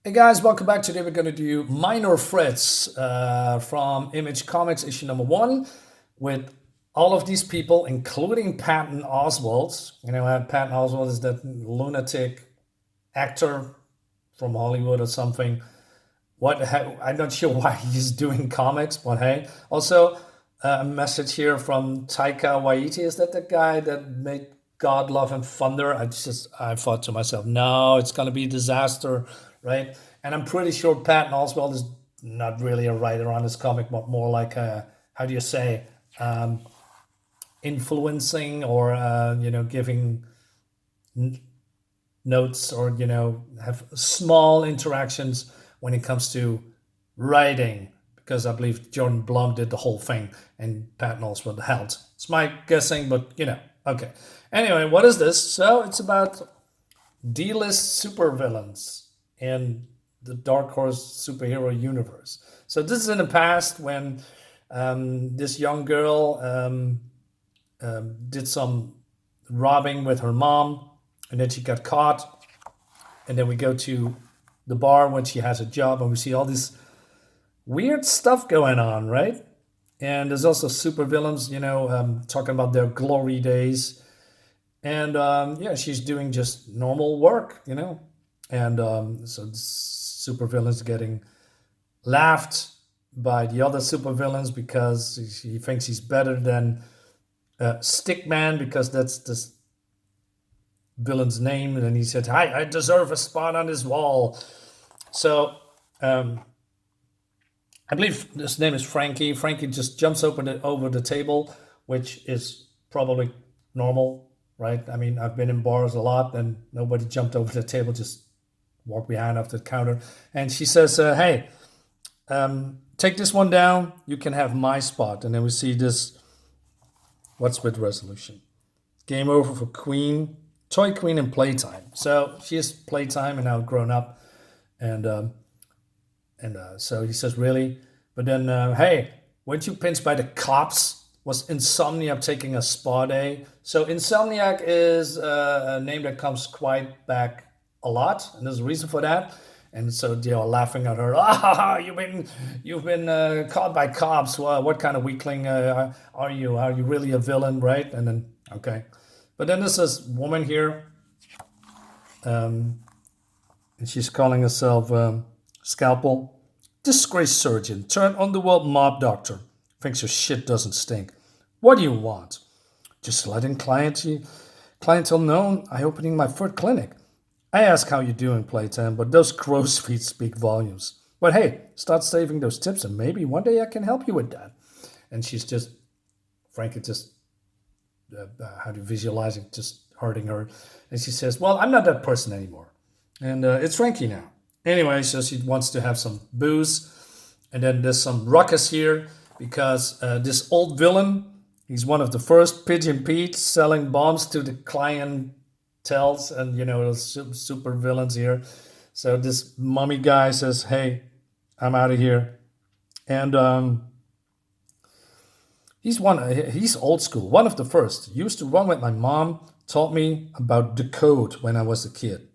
Hey guys, welcome back. Today we're going to do Minor Threats from Image Comics issue number one with all of these people, including Patton Oswalt. Patton Oswalt is that lunatic actor from Hollywood or something. I'm not sure why he's doing comics, but hey. Also, a message here from Taika Waititi. Is that the guy that made God, Love, and Thunder? I thought to myself, no, it's gonna be a disaster, right? And I'm pretty sure Patton Oswalt is not really a writer on this comic, but more like a, how do you say, um, influencing or giving notes or have small interactions when it comes to writing, because I believe Jordan Blum did the whole thing and Patton Oswalt helped. It's my guessing, but okay. Anyway, what is this? So it's about D-list supervillains in the Dark Horse superhero universe. So this is in the past when this young girl did some robbing with her mom, and then she got caught. And then we go to the bar when she has a job, and we see all this weird stuff going on, right? And there's also supervillains, talking about their glory days. And yeah, she's doing just normal work, And so the supervillains getting laughed by the other supervillains because he thinks he's better than Stickman, because that's this villain's name. And then he said, I deserve a spot on this wall. So I believe his name is Frankie. Frankie just jumps over the table, which is probably normal, right? I mean, I've been in bars a lot and nobody jumped over the table, just walked behind off the counter. And she says, hey, take this one down. You can have my spot. And then we see this, what's with resolution? Game over for Queen, Toy Queen and Playtime. So she is Playtime and now grown up. And so he says, really? But then, hey, weren't you pinched by the cops? Was Insomniac taking a spa day? So Insomniac is a name that comes quite back a lot, and there's a reason for that. And so they are laughing at her. Ah, you've been caught by cops. Well, what kind of weakling are you? Are you really a villain, right? And then okay, but then there's this woman here, and she's calling herself Scalpel, disgraced surgeon, turned underworld mob doctor. Thinks your shit doesn't stink. What do you want? Just letting clientele know I opening my third clinic. I ask how you doing, Playtime, but those crow's feet speak volumes. But hey, start saving those tips and maybe one day I can help you with that. And she's just, frankly, just, how do you visualize it, just hurting her. And she says, well, I'm not that person anymore. And it's Frankie now. Anyway, so she wants to have some booze. And then there's some ruckus here because this old villain, he's one of the first Pigeon Pete selling bombs to the clientels and, those super villains here. So this mummy guy says, hey, I'm out of here. And he's old school, one of the first. Used to run with my mom, taught me about the code when I was a kid.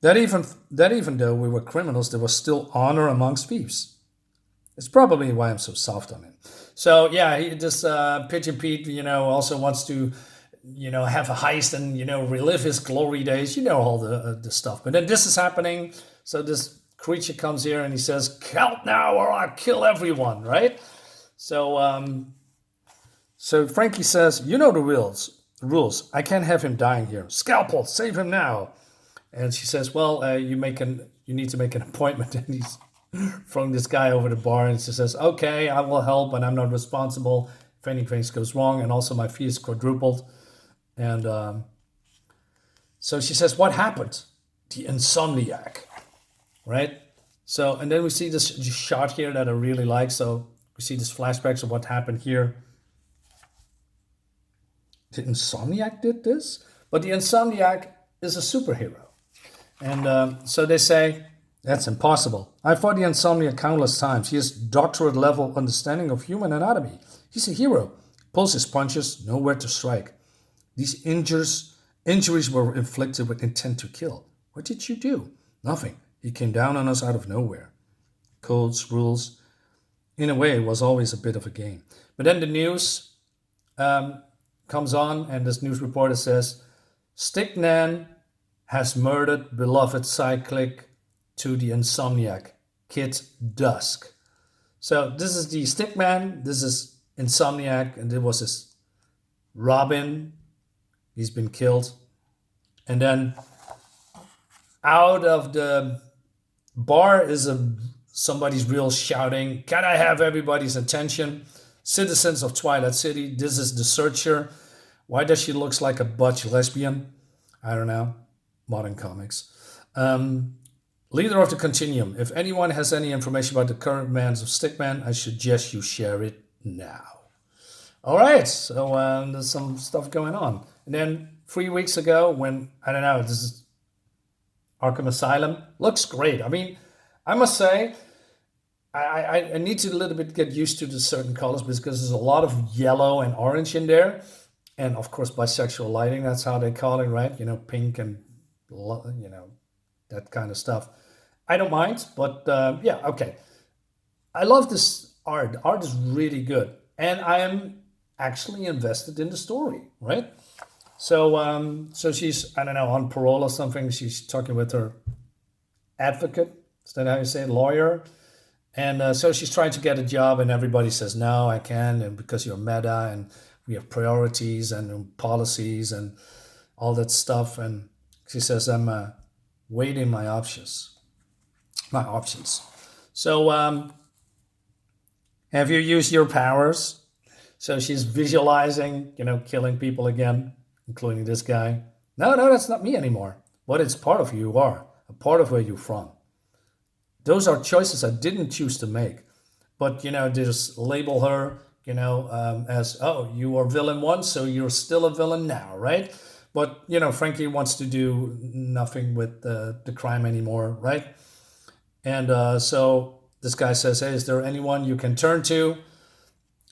That even though we were criminals, there was still honor amongst thieves. It's probably why I'm so soft on him. So yeah, this Pigeon Pete, also wants to, have a heist and relive his glory days. All the stuff. But then this is happening. So this creature comes here and he says, "Help now, or I'll kill everyone!" Right? So Frankie says, "You know the rules. Rules. I can't have him dying here. Scalpel, save him now." And she says, well, you need to make an appointment. And he's throwing this guy over the bar. And she says, okay, I will help, but I'm not responsible if anything goes wrong. And also my fee is quadrupled. And so she says, what happened? The Insomniac, right? So, and then we see this shot here that I really like. So we see this flashbacks of what happened here. The Insomniac did this? But the Insomniac is a superhero. And so they say, that's impossible. I fought the Insomniac countless times. He has doctorate level understanding of human anatomy. He's a hero. Pulls his punches, nowhere to strike. These injuries were inflicted with intent to kill. What did you do? Nothing. He came down on us out of nowhere. Codes, rules. In a way, it was always a bit of a game. But then the news um, comes on, and this news reporter says Stickman has murdered beloved sidekick to the Insomniac, Kid Dusk. So this is the Stickman, this is Insomniac, and it was his Robin. He's been killed. And then out of the bar is somebody's real shouting, "Can I have everybody's attention? Citizens of Twilight City, this is the searcher." Why does she look like a butch lesbian? I don't know. Modern comics. Leader of the Continuum. If anyone has any information about the current demands of Stickman, I suggest you share it now. All right, so there's some stuff going on. And then 3 weeks ago, when, I don't know, this is Arkham Asylum, looks great. I mean, I must say, I need to a little bit get used to the certain colors because there's a lot of yellow and orange in there. And of course, bisexual lighting, that's how they call it, right? You know, pink and, you know, that kind of stuff. I don't mind, but yeah, okay. I love this art. The art is really good. And I am actually invested in the story, right? So she's, I don't know, on parole or something. She's talking with her advocate. Is that how you say it? Lawyer. And so she's trying to get a job, and everybody says, no, I can't, and because you're meta, and we have priorities and policies and all that stuff. And she says, I'm weighing my options. So have you used your powers? So she's visualizing, you know, killing people again, including this guy. No, that's not me anymore. But it's part of who you are, a part of where you're from. Those are choices I didn't choose to make. But, you know, they just label her, you know, as, oh, you were villain once, so you're still a villain now, right? But, you know, Frankie wants to do nothing with the crime anymore, right? And so this guy says, hey, is there anyone you can turn to?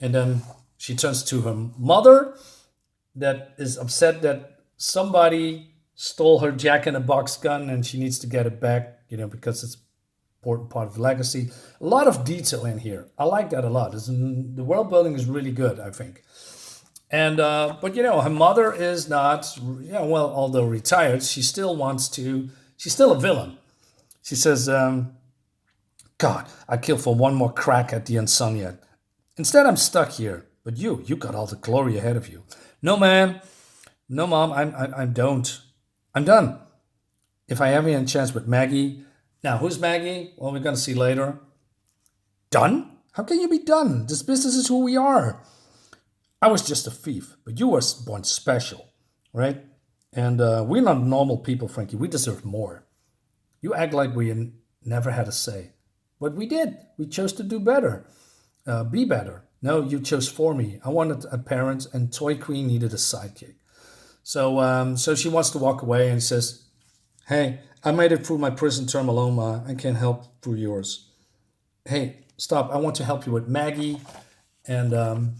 And then she turns to her mother that is upset that somebody stole her Jack-in-a-Box gun and she needs to get it back, you know, because it's important part of the legacy. A lot of detail in here. I like that a lot. The world building is really good, I think. And but you know, her mother is not, yeah, well, although retired, she's still a villain. She says, God, I killed for one more crack at the Insomniac. Instead, I'm stuck here. But you got all the glory ahead of you. No, man. No, Mom, I don't. I'm done. If I have any chance with Maggie. Now, who's Maggie? Well, we're going to see later. Done? How can you be done? This business is who we are. I was just a thief, but you were born special, right? And we're not normal people, Frankie. We deserve more. You act like we never had a say. But we did. We chose to do better. Be better. No, you chose for me. I wanted a parent, and Toy Queen needed a sidekick. So she wants to walk away and says, hey, I made it through my prison term alone, Ma. I can't help through yours. Hey, stop. I want to help you with Maggie. And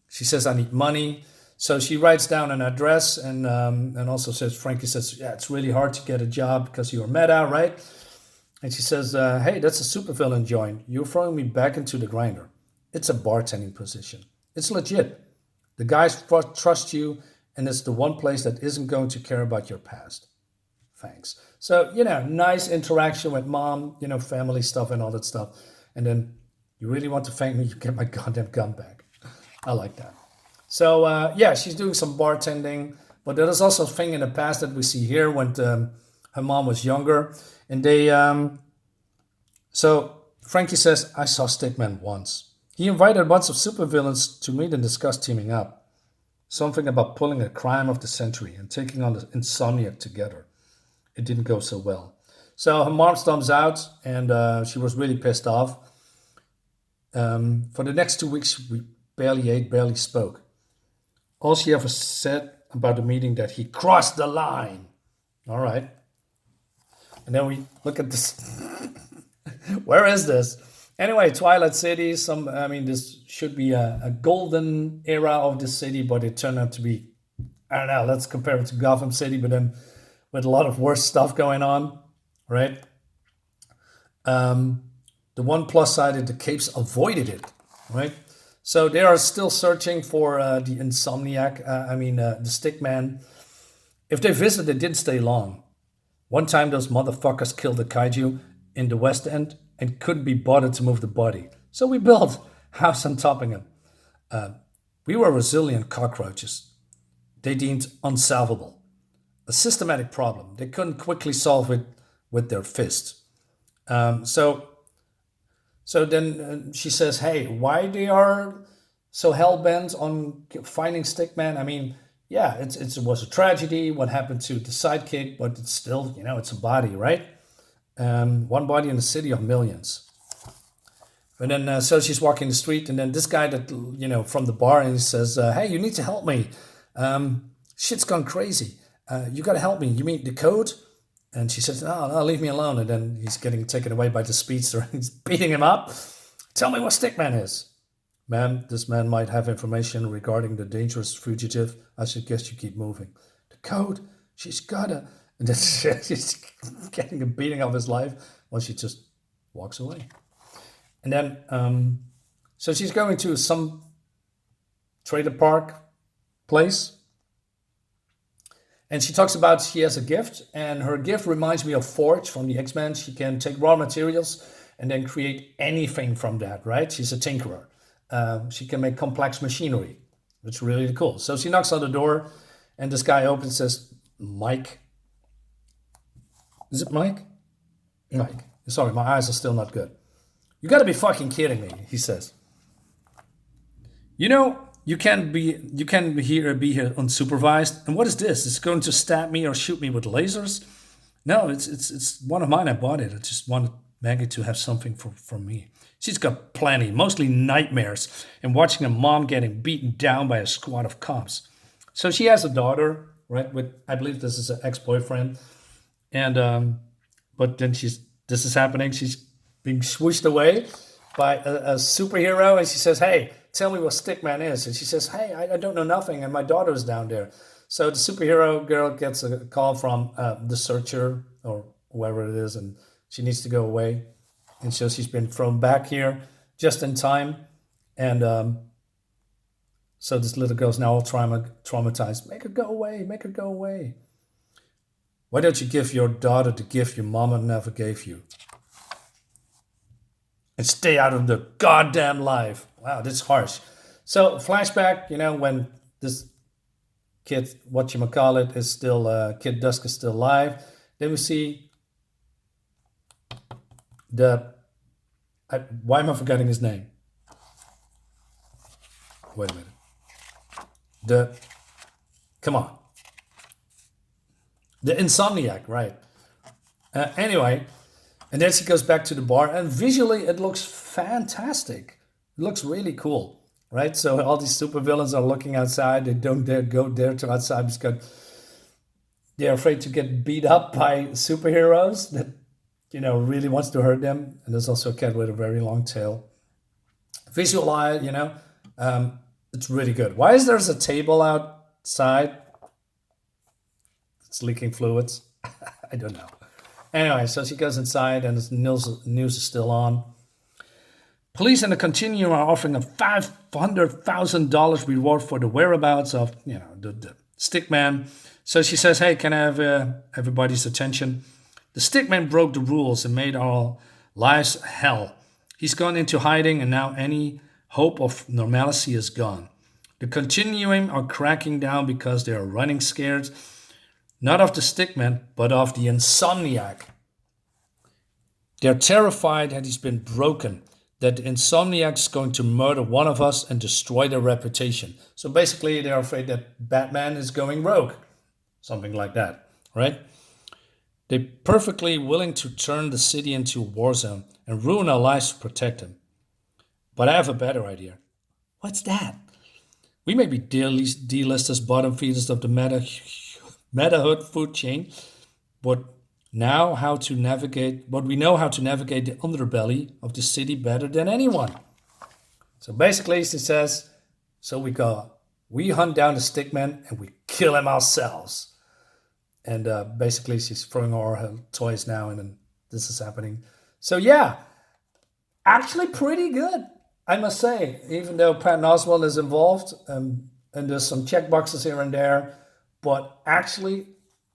she says, I need money. So she writes down an address and also says, Frankie says, yeah, it's really hard to get a job because you're meta, right? And she says, hey, that's a supervillain joint. You're throwing me back into the grinder. It's a bartending position. It's legit. The guys trust you, and it's the one place that isn't going to care about your past. Thanks. So, you know, nice interaction with Mom, you know, family stuff and all that stuff. And then, you really want to thank me, you get my goddamn gun back. I like that. So, yeah, she's doing some bartending. But there is also a thing in the past that we see here when her mom was younger. And so Frankie says, I saw Stickman once. He invited a bunch of supervillains to meet and discuss teaming up. Something about pulling a crime of the century and taking on the Insomniac together. It didn't go so well. So her mom storms out, and she was really pissed off. For the next 2 weeks, we barely ate, barely spoke. All she ever said about the meeting that he crossed the line. All right. And then we look at this. Where is this? Anyway, Twilight City. This should be a golden era of the city, but it turned out to be, I don't know, let's compare it to Gotham City, but then with a lot of worse stuff going on, right? Um, the one plus side is the capes avoided it, right? So they are still searching for the Insomniac. The Stickman. If they visit, they didn't stay long. One time, those motherfuckers killed a kaiju in the West End and couldn't be bothered to move the body. So we built a house on top of him. We were resilient cockroaches. They deemed unsolvable. A systematic problem. They couldn't quickly solve it with their fists. So then she says, "Hey, why they are so hell bent on finding Stickman? I mean, yeah, it was a tragedy. What happened to the sidekick? But it's still, it's a body, right? One body in a city of millions." And then so she's walking the street, and then this guy that from the bar, and he says, "Hey, you need to help me. Shit's gone crazy. You got to help me. You mean the code?" And she says, "No, leave me alone." And then he's getting taken away by the speedster. He's beating him up. "Tell me what Stickman is." "Ma'am, this man might have information regarding the dangerous fugitive. I suggest you keep moving." "The code? She's gotta..." And then she's getting a beating of his life. Well, she just walks away. And then, so she's going to some trailer park place. And she talks about she has a gift, and her gift reminds me of Forge from the X-Men. She can take raw materials and then create anything from that, right? She's a tinkerer. She can make complex machinery, which is really cool. So she knocks on the door, and this guy opens and says, "Mike." Is it Mike? Mike. Sorry, my eyes are still not good. "You gotta be fucking kidding me," he says. You can't be here unsupervised. And what is this? It's going to stab me or shoot me with lasers? No, it's one of mine. I bought it. I just wanted Maggie to have something from me. She's got plenty, mostly nightmares, and watching her mom getting beaten down by a squad of cops. So she has a daughter, right? With, I believe this is an ex-boyfriend, and but then this is happening. She's being swooshed away by a superhero, and she says, "Hey, tell me what Stickman is." And she says, "Hey, I don't know nothing, and my daughter's down there." So the superhero girl gets a call from the searcher or whoever it is, and she needs to go away. And so she's been thrown back here just in time. And so this little girl's now all traumatized. "Make her go away, make her go away." "Why don't you give your daughter the gift your mama never gave you? And stay out of the goddamn life." Wow, this is harsh. So flashback, when this kid, whatchamacallit, is still, Kid Dusk is still alive. Then we see why am I forgetting his name? Wait a minute. Come on. The Insomniac, right. Anyway, and then she goes back to the bar, and visually it looks fantastic. It looks really cool, right? So all these supervillains are looking outside. They don't dare go there to outside because they're afraid to get beat up by superheroes that, really wants to hurt them. And there's also a cat with a very long tail. Visual eye, it's really good. Why is there a table outside? It's leaking fluids. I don't know. Anyway, so she goes inside, and the news is still on. Police in the Continuum are offering a $500,000 reward for the whereabouts of, the Stickman. So she says, "Hey, can I have everybody's attention? The Stickman broke the rules and made our lives hell. He's gone into hiding, and now any hope of normalcy is gone. The Continuum are cracking down because they are running scared, not of the Stickman, but of the Insomniac. They're terrified that he's been broken, that the Insomniac's going to murder one of us and destroy their reputation." So basically, they're afraid that Batman is going rogue. Something like that, right? "They're perfectly willing to turn the city into a war zone and ruin our lives to protect them. But I have a better idea." "What's that?" "We may be D-listers, bottom feeders of the metahood food chain, but we know how to navigate the underbelly of the city better than anyone." So basically, she says, we hunt down the Stickman and we kill him ourselves. And basically, she's throwing all her toys now, and then this is happening. So yeah, actually pretty good, I must say. Even though Patton Oswalt is involved, and there's some check boxes here and there, but actually,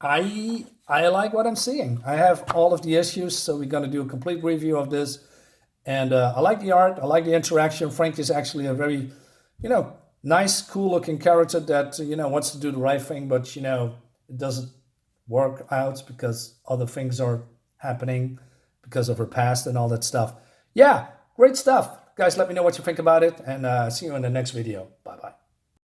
I like what I'm seeing. I have all of the issues, so we're gonna do a complete review of this. And I like the art. I like the interaction. Frank is actually a very, nice, cool looking character that, wants to do the right thing, but, it doesn't work out because other things are happening because of her past and all that stuff. Yeah, great stuff. Guys, let me know what you think about it, and see you in the next video. Bye bye.